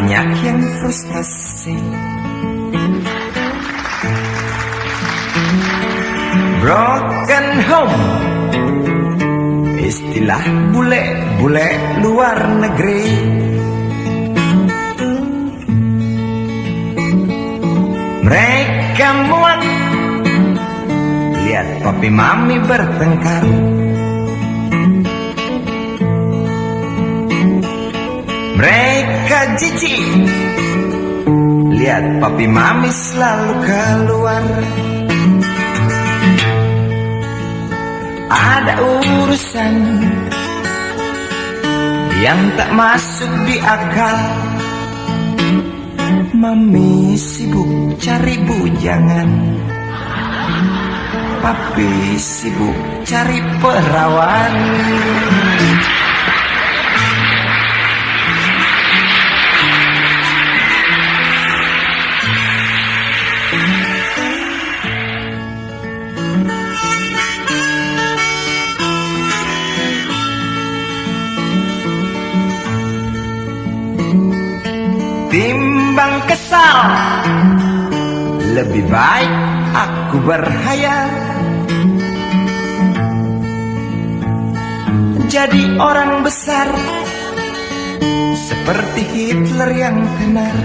banyak yang frustasi. Broken home, istilah bule-bule luar negeri. Mereka muak lihat papi mami bertengkar. Mereka jijik lihat papi mami selalu keluar. Ada urusan yang tak masuk di akal. Mami sibuk cari bujangan, papi sibuk cari perawan. Timbang kesal, lebih baik aku berhayal jadi orang besar seperti Hitler yang tenar.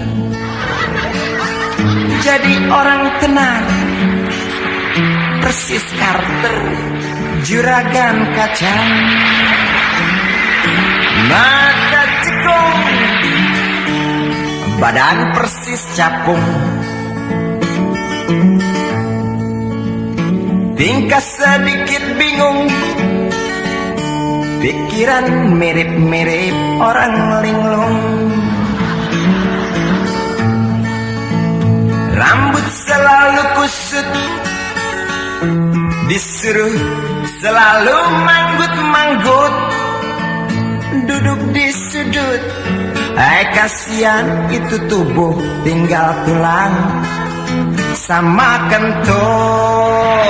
Jadi orang tenar persis Carter, juragan kacang. Mata cekung, badan persis capung. Tingkah sedikit bingung, pikiran mirip-mirip orang linglung. Rambut selalu kusut, disuruh selalu manggut-manggut. Duduk di sudut, kasihan itu tubuh tinggal tulang sama kentut.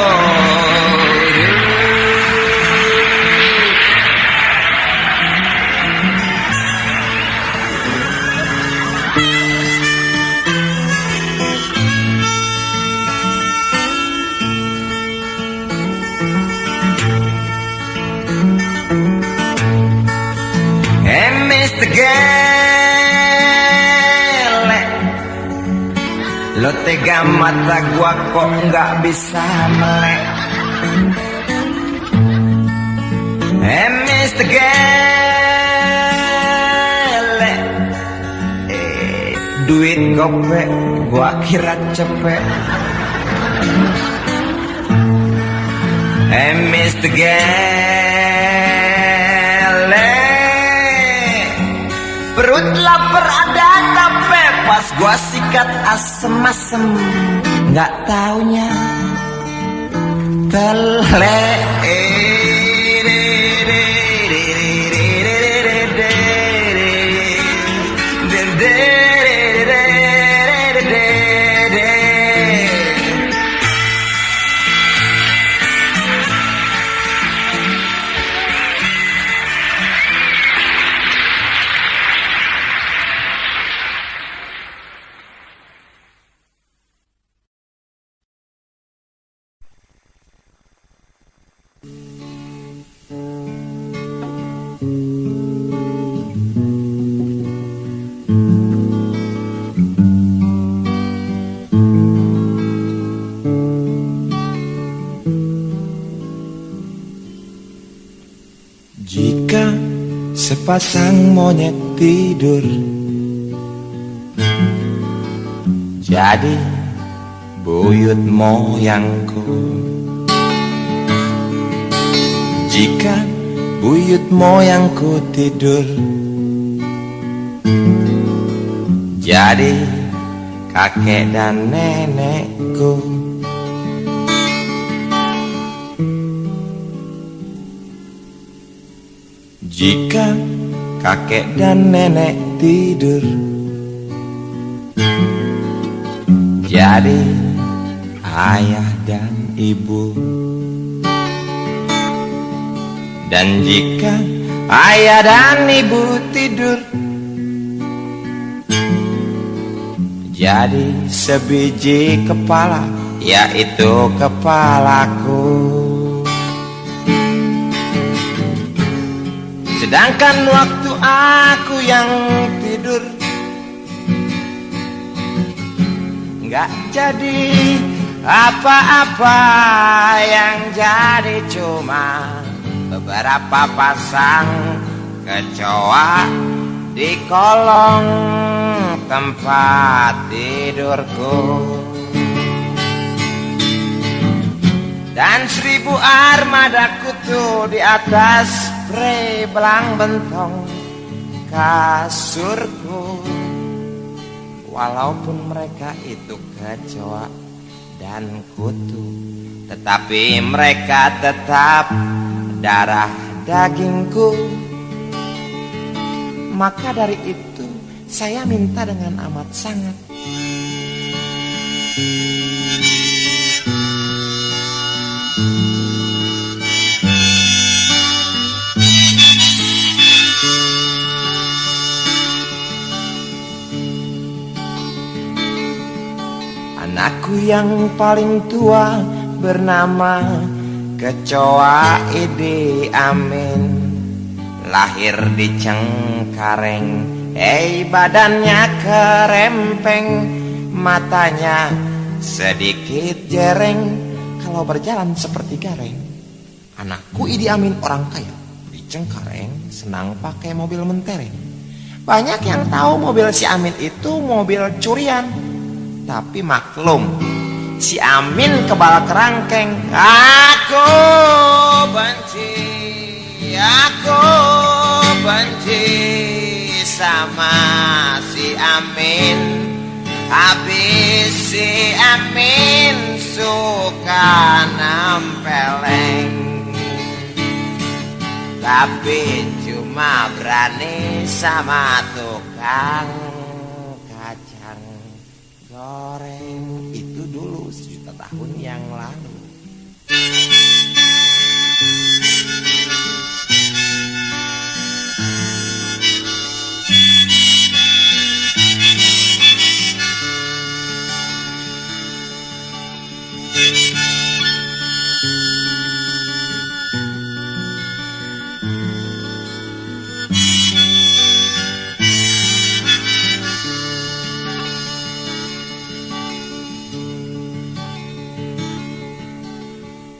Mr. Gele, lo tega mata gua kok nggak bisa melek. Mr. Gele, duit gope gua kira cepet. Mr. Gele, perut lapar ada tapi pas gua sikat asem-asem, nggak taunya telek. Jika sepasang monyet tidur, jadi buyut moyangku. Jika buyut moyangku tidur, jadi kakek dan nenekku. Jika kakek dan nenek tidur, jadi ayah dan ibu. Dan jika ayah dan ibu tidur, jadi sebiji kepala, yaitu kepalaku. Sedangkan waktu aku yang tidur, nggak jadi apa-apa, yang jadi cuma beberapa pasang kecoa di kolong tempat tidurku. Dan 1000 armada kutu di atas spray belang bentong kasurku. Walaupun mereka itu kecoa dan kutu, tetapi mereka tetap darah dagingku. Maka dari itu saya minta dengan amat sangat, anakku yang paling tua bernama Kecoa Idi Amin, lahir di Cengkareng. Badannya kerempeng, matanya sedikit jereng, kalau berjalan seperti gareng. Anakku Idi Amin orang kaya di Cengkareng, senang pakai mobil mentereng. Banyak yang tahu mobil si Amin itu mobil curian, tapi maklum si Amin kebal kerangkeng. Aku benci sama si Amin. Habis si Amin suka nempeleng, tapi cuma berani sama tukang kacang goreng. Itu dulu 1.000.000 tahun yang lalu.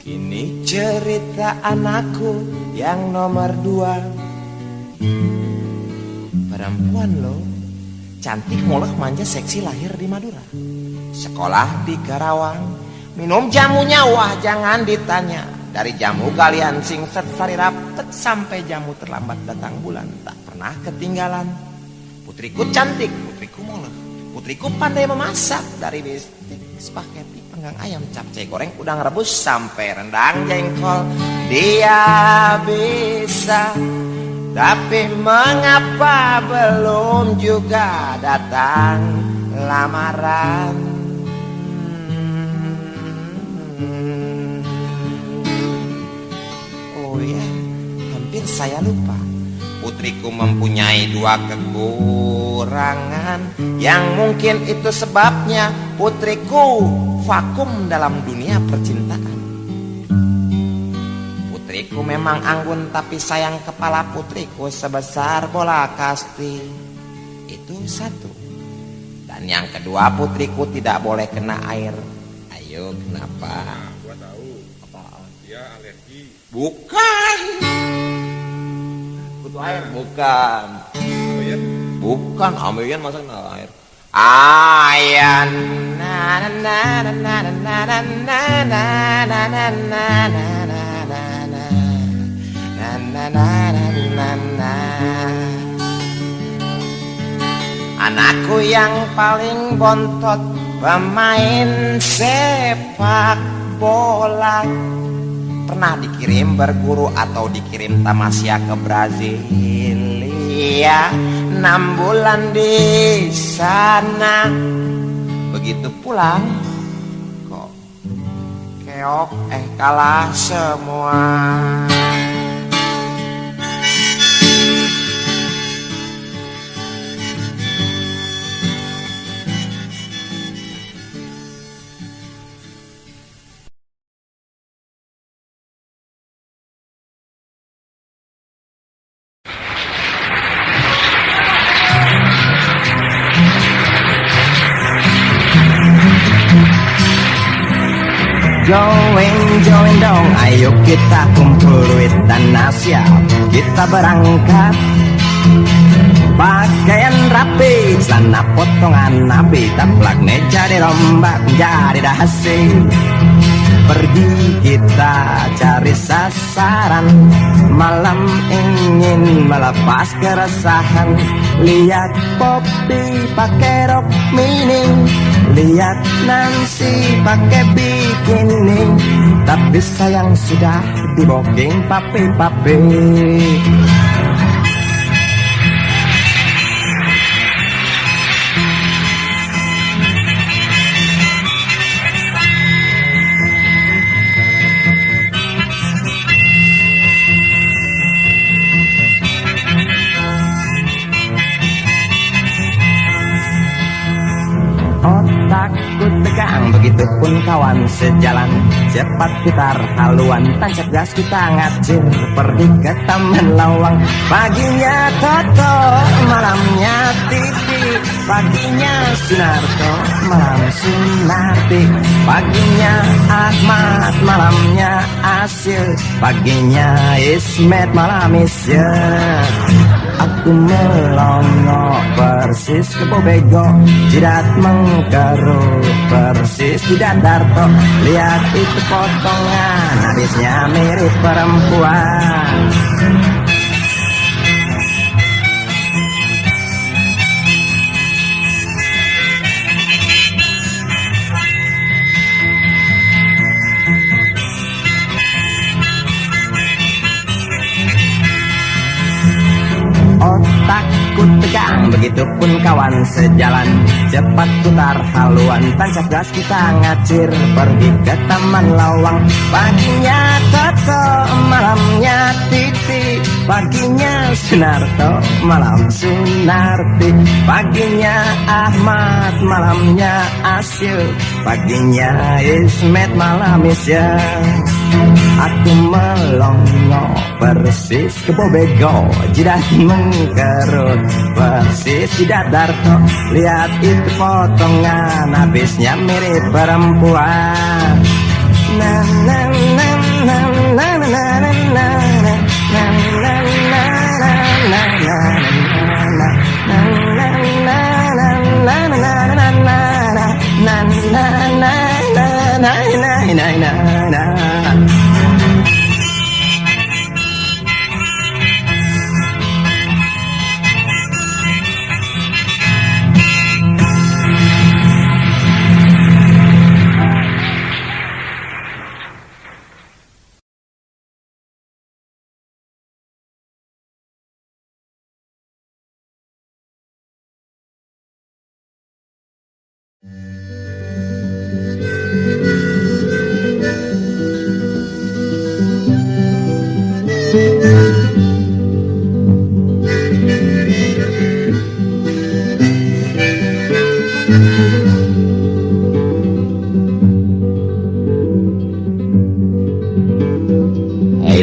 Kini cerita anakku yang nomor 2. Perempuan loh, cantik, mulus, manja, seksi, lahir di Madura, sekolah di Karawang, minum jamunya wah jangan ditanya. Dari jamu galian singset sari rapet sampai jamu terlambat datang bulan, tak pernah ketinggalan. Putriku cantik, putriku mulus, putriku pandai memasak. Dari bistik, spaghetti, panggang ayam, capcay, goreng, udang rebus sampai rendang jengkol dia bisa. Tapi mengapa belum juga datang lamaran? Oh ya, hampir saya lupa. Putriku mempunyai 2 kekurangan, yang mungkin itu sebabnya putriku vakum dalam dunia percintaan. Putriku memang anggun, tapi sayang kepala putriku sebesar bola kasti. Itu 1. Dan yang kedua, putriku tidak boleh kena air. Ayo, kenapa? Gua tahu. Apaan? Dia alergi. Bukan. Kutu air? Bukan. Ayan. Bukan, Ameyan masa kena air. Ayan. Na na na na na na na na na na na na na na. Anakku yang paling bontot, pemain sepak bola, pernah dikirim berguru atau dikirim tamasya ke Brasilia, 6 bulan di sana. Begitu pulang kok keok, kalah semua. Join dong, ayo kita kumpul duit dan siap kita berangkat. Pakaian rapi, celana potongan nabi, taplak meja dirombak jadi dahasi. Pergi kita cari sasaran, malam ingin melepas keresahan. Lihat Poppy pakai rok mini, lihat Nancy pakai bikini, tapi sayang sudah di booking papi-papi. Otakku tegang, begitupun kawan sejalan. Cepat putar haluan, tancap gas kita ngacir. Pergi ke Taman Lawang. Paginya Toto, malamnya Titi. Paginya Sunarto, malam Sunarti. Paginya Ahmad, malamnya Asil. Paginya Ismet, malam Isyet. Aku melongo persis ke Bobego, jidat mengkerut persis di Darto. Lihat itu potongan, habisnya mirip perempuan. Otakku tegang, begitupun kawan sejalan. Cepat putar haluan, tancap gas kita ngacir. Pergi ke Taman Lawang. Paginya Toto, malamnya Titi. Paginya Sunarto, malam Sunarti. Paginya Ahmad, malamnya Asil. Paginya Ismet, malam Isyet. Aku melongo persis ke Bobego, jidat mengkerut persis di Darto. Lihat itu potongan, habisnya mirip perempuan. Na na na na na na na na na na na na na na.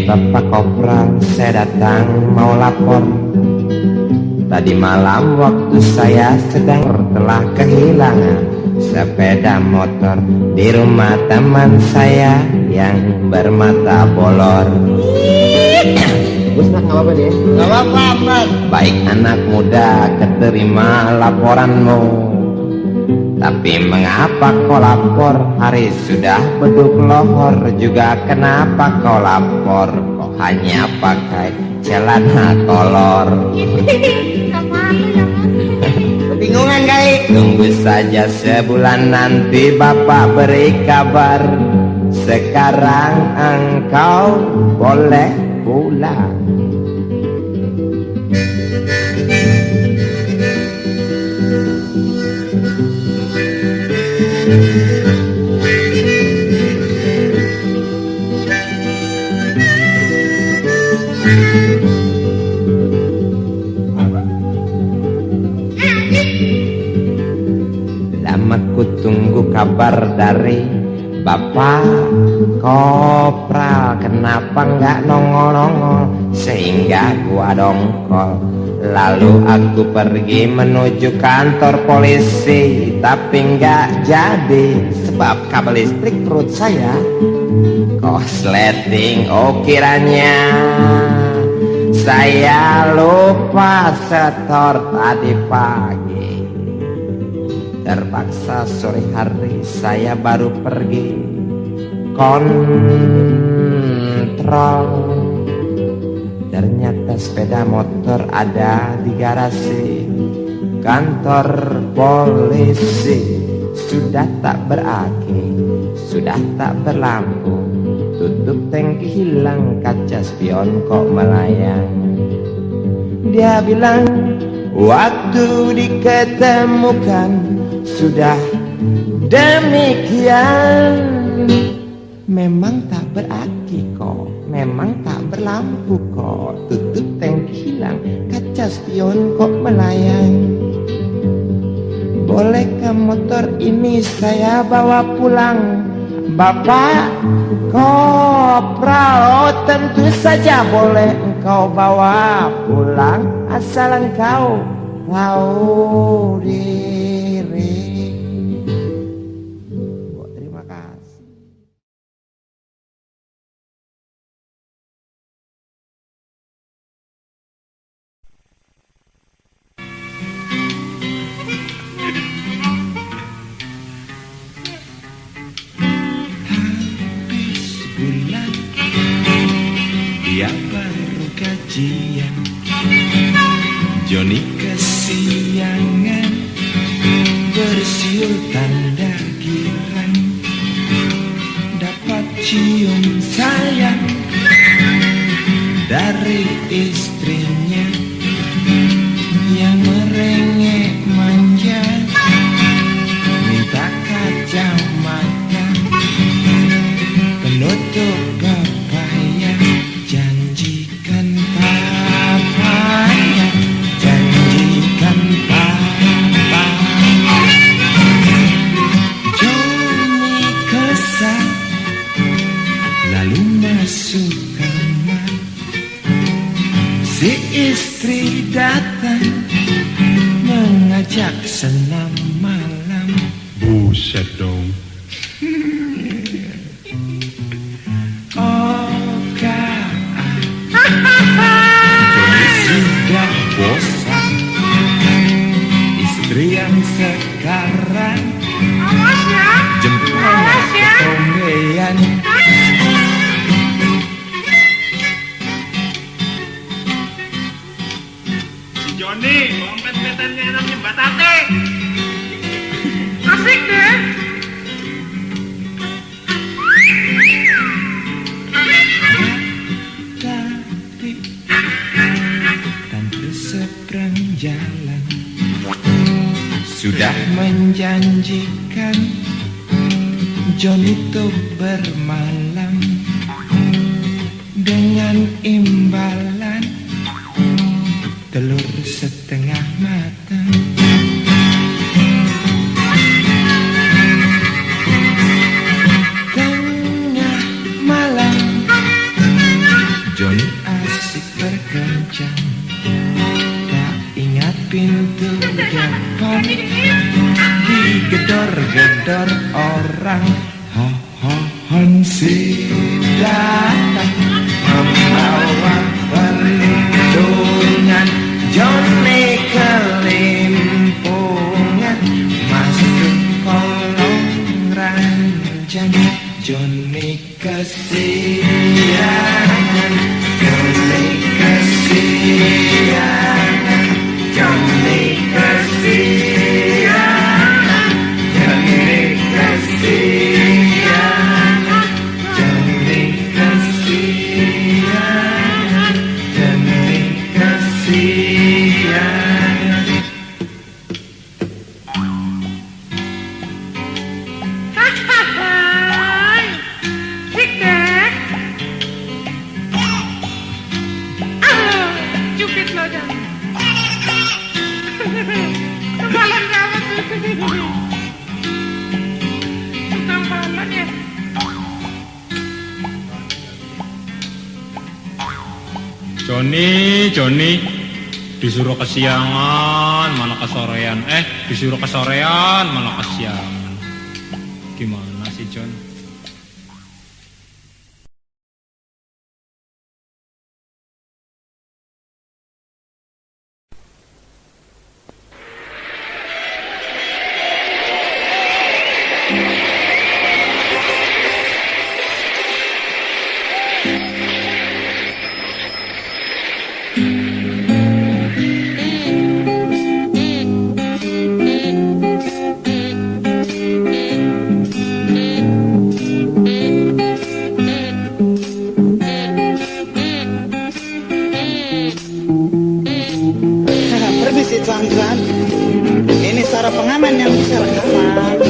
Bapak Kopral, saya datang mau lapor. Tadi malam waktu saya sedang telah kehilangan sepeda motor di rumah teman saya yang bermata bolor. Gusnak, nggak apa-apa deh. Gak apa-apa. Baik anak muda, keterima laporanmu. Tapi mengapa kau lapor? Hari sudah beduk lohor. Juga kenapa kau lapor? Kau hanya pakai celana kolor. Kebingungan kali. Tunggu saja sebulan nanti Bapak beri kabar. Sekarang engkau boleh pulang. Lama ku tunggu kabar dari Bapak Kopral, kenapa nggak nongol-nongol? sehingga gua dongkol. Lalu aku pergi menuju kantor polisi, tapi nggak jadi sebab kabel listrik perut saya kosleting. Oh kiranya saya lupa setor tadi pagi, terpaksa sore hari saya baru pergi kontrol. Ternyata sepeda motor ada di garasi kantor polisi. Sudah tak beraki, sudah tak berlampu, tutup tangki hilang, kaca spion kok melayang. Dia bilang waktu diketemukan sudah demikian. Memang tak beraki kok, memang tak berlampu kok, tutup tangki hilang, kaca spion kok melayang. Bolehkah motor ini saya bawa pulang, Bapak Kopral? Oh tentu saja boleh engkau bawa pulang, asal engkau tahu diri. Terima kasih. Dia baru gajian, Johnny kesiangan, bersiul tanda girang, dapat cium sayang dari istrinya yang merengek manja, minta kacamata penutup papaya, janjikan papaya, janjikan papa. Johnny kesal lalu masuk kamar. Si istri datang mengajak senam malam. Buset dong. Johnny sudah bosan, istri yang sekarang jempolnya ketombean. Johnny, kompet-kompetennya enaknya Mbak Tate. Asik deh. Tadi tante seberang jalan sudah menjanjikan Johnny tuh bermalam dengan imbalan telur setengah matang. Tengah malam Johnny asik berkencan, tak ingat pintu depan digedor-gedor orang. Hansi datang membawa perlindungan. Johnny kelimpungan masuk kolong ranjang. Johnny kesiangan, Johnny kesiangan, Johnny kesiangan, Johnny kesiangan, Johnny kesiangan. Joni, disuruh kesiangan, malah kesorean. Disuruh kesorean, malah kesiangan. Gimana sih, John? Permisi tuan-tuan, ini suara pengamen yang bisa rekaman.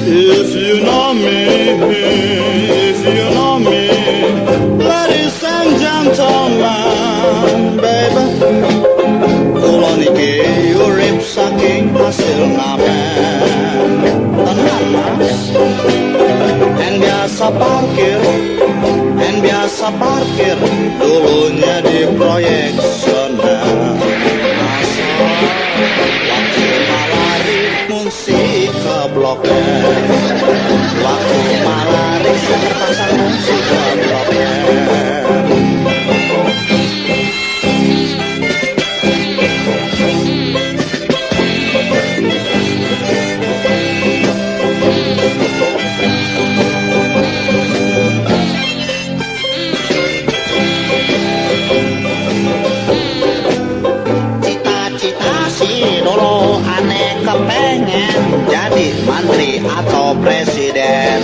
If you know me, if you know me, ladies and gentlemen, baby, kula niki urip saking hasil ngamen, tenan mas. biasa parkir, dulunya di proyek sana. Waktu malari musik ke Blok M, waktu malari pasang musik ke Blok M. Kepengen jadi menteri atau presiden,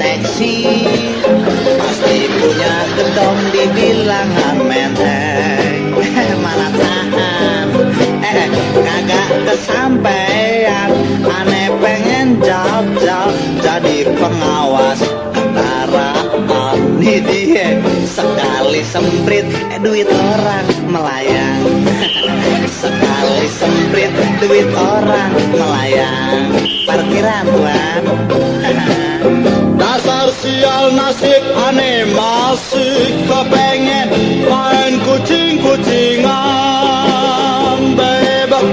teksi pasti punya gedong di bilangan menteng. Mana tahan, kagak kesampean. Aneh pengen jauh-jauh jadi pengawas kendaraan. Nih dia sekali semprit duit orang melayang. Sekali semprit duit orang melayang. Parkiran tuan. Dasar sial nasib aneh masih kepengen main kucing-kucingan, bebek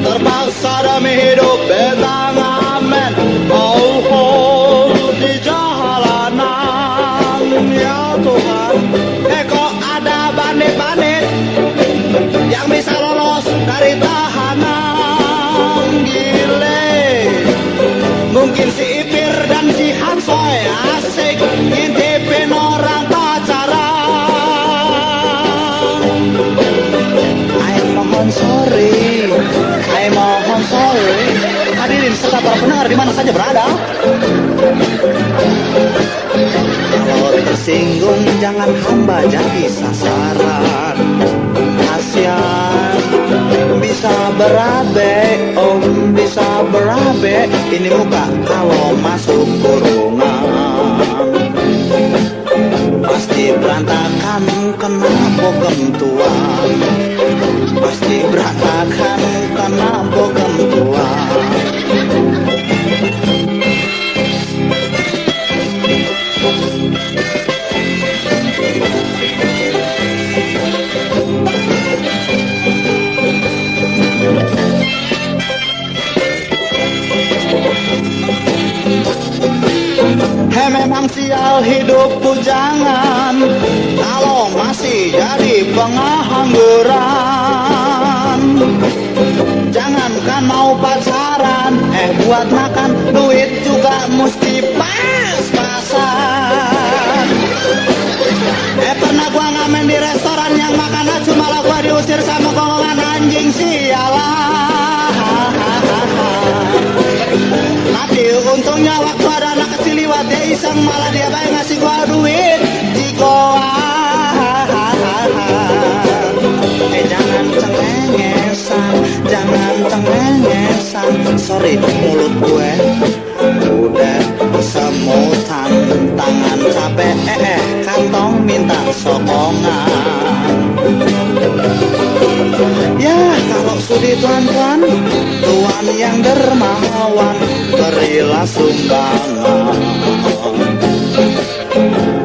terpaksa demi hidup betang amen. Oh, di jalanan ya Tuhan. Kok ada bandit-bandit yang bisa lolos dari tahanan, gile. Mungkin si Ipir dan si Hansoy asik ngintipin orang pacaran. Mohon sorry. Hadirin serta para pendengar di mana saja berada. Kalau tersinggung jangan hamba jadi sasaran. Kasian bisa berabe, om bisa berabe. Ini muka kalau masuk kurungan pasti berantakan kena bogem tuan. Pasti berantakan kena bogem tuan. Memang sial hidup bujangan kalau masih jadi pengangguran. Jangankan mau pacaran, buat makan duit juga mesti pas-pasan. Pernah gua ngamen di restoran yang makannya cuma lah gua diusir sama golongan anjing sialan. Tapi untungnya waktu ada anak kecil liwat dia iseng, malah dia baik ngasih gua duit di goa. Jangan cengengesan, sorry mulut gue udah capek kantong minta sokongan. Ya kalau sudi tuan-tuan, tuan yang dermawan, berilah sumbangan.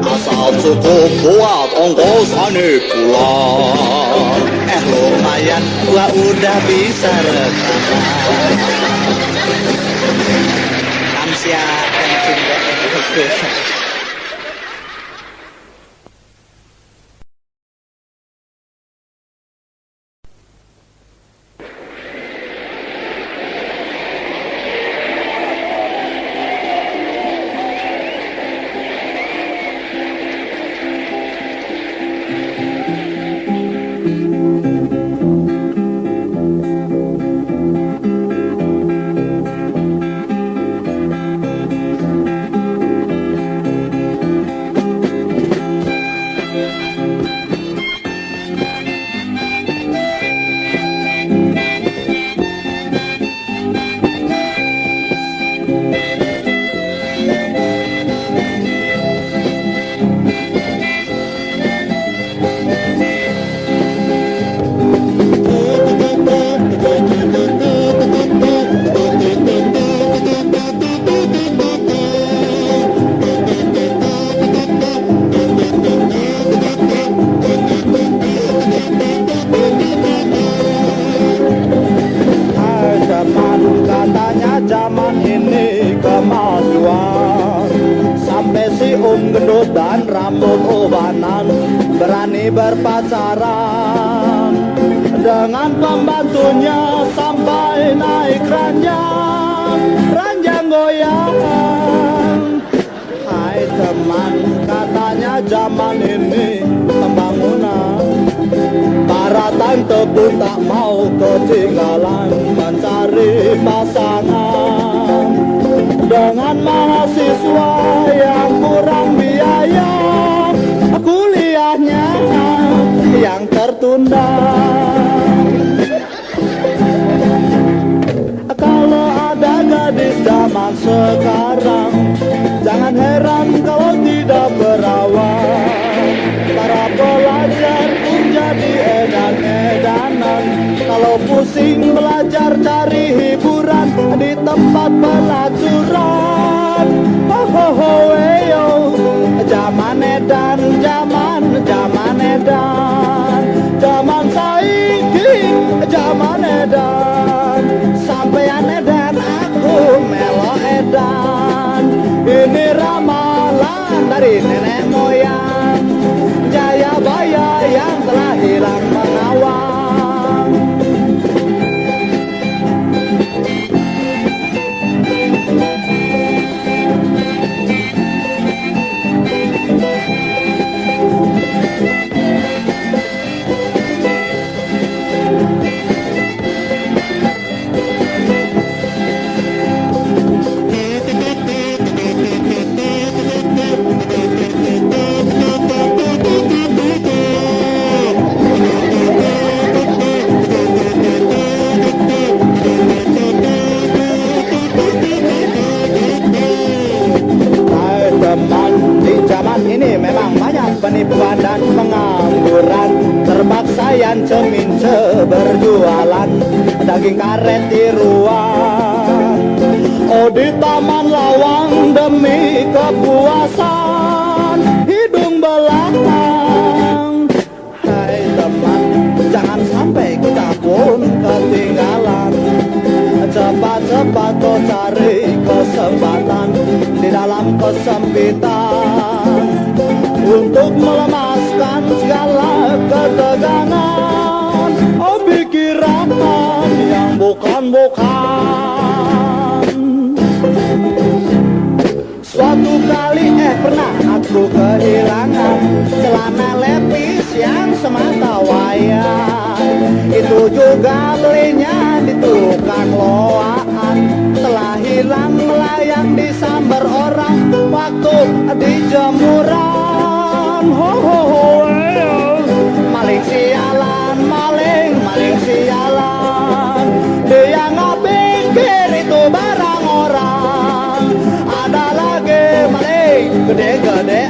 Asal cukup buat ongkos ane pulang. Lumayan gua udah bisa rekaman. Kamsia kencing deh. Gendut dan rambut ubanan berani berpacaran dengan pembantunya sampai naik ranjang goyang. Hai teman, katanya zaman ini pembangunan, para tante pun tak mau ketinggalan mencari pasangan. Dengan mahasiswa yang kurang biaya, kuliahnya yang tertunda. Kalau ada gadis zaman sekarang, jangan heran kalau tidak berawal. Para pelajar pun jadi edan-edanan, kalau pusing belajar cari hiburan di tempat pelacuran. Ho ho ho weyo, zaman edan, zaman edan, zaman saiki, zaman edan. Sampean edan, aku melo edan. Ini ramalan dari nenek moyang, Jayabaya yang telah hilang mengawang. Ini memang banyak penipuan dan pengangguran, terpaksa yang cemince berjualan daging karet tiruan. Oh di taman lawang demi kepuasan hidung belakang. Hai teman, jangan sampai kita pun ketinggalan. Cepat-cepat kau cari kesempatan di dalam kesempitan untuk melemaskan segala ketegangan. Oh pikiran yang bukan-bukan. Suatu kali pernah aku kehilangan celana lepis yang semata wayang. Itu juga belinya di tukang loaan, telah hilang melayang disambar orang waktu di jemuran. Ho ho ho, maling sialan, maling sialan. Dia nggak pikir itu barang orang. Ada lagi maling gede-gede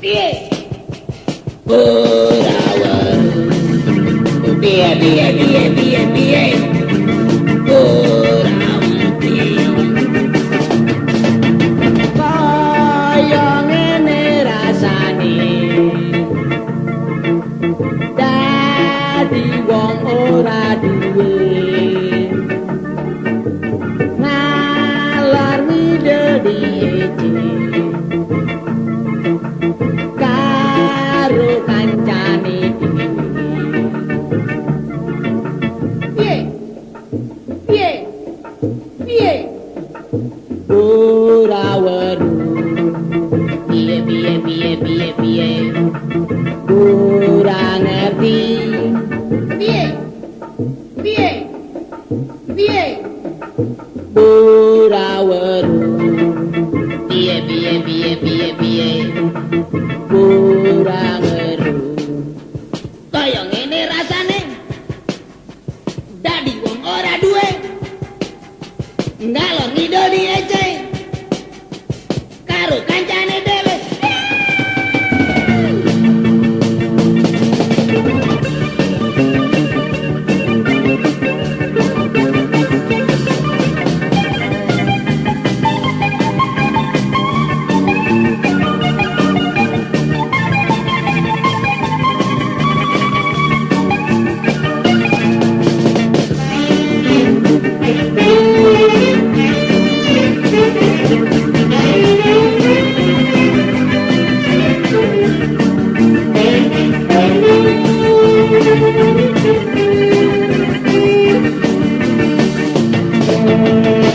piye Puraweru piye piye piye piye piye Purawati kaya ngene rasane dadi wong ora duwe ngalor ngidul diece karo kancane dhewe piye piye piye ora weru piye piye piye piye piye ora ngerti piye piye piye ora weru piye piye piye piye piye ora weru kaya ngene rasane dadi wong ora duwe ngalor ngidul diece karo kancane dhewe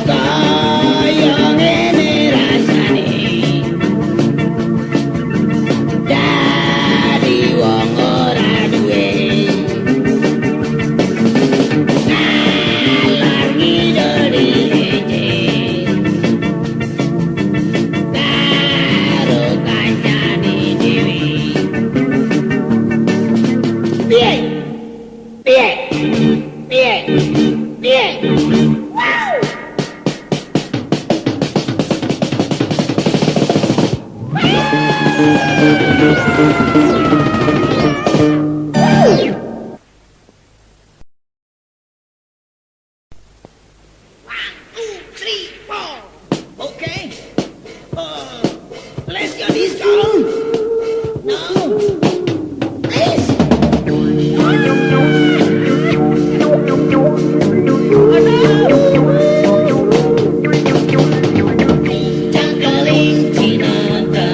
kaya ngene rasane dadi wong ora duwe ngalor ngidul diece karo kancane dhewe piye piye piye piye wow Okay. Let's go disco. No. Please. Cangkeling cinta,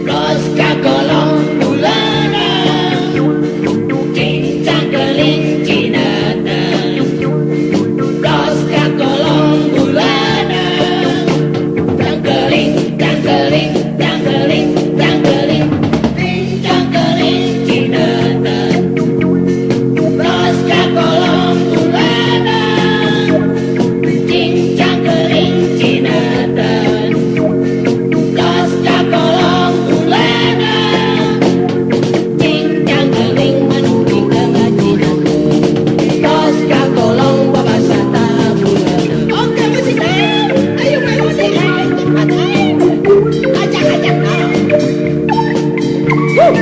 los kakolong bulana. Cangkeling cinta, los kakolong bulana. Cangkeling, cangkeling, cangkeling, cangkeling, cangkeling cinta, los kakolong bulana. Cing cangkeling cinta, los kakolong bulana. Cing cangkeling manungking kengajina, los kakolong babasata bulana. Oke musik ayo main musik cepat ajak-ajak dong. Come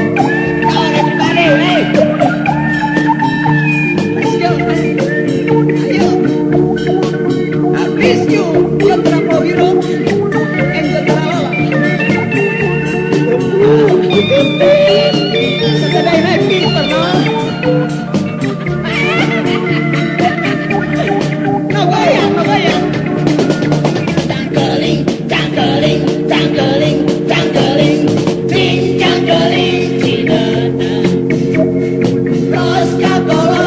on everybody, hey. Let's go, man. Ayo. I miss you, Kontrapo Hero and the Tarawala. Saturday night fever, no? No goyang, no goyang. Cangkeling, cangkeling, cangkeling, cangkeling, cing cangkeling cinta, los kakolong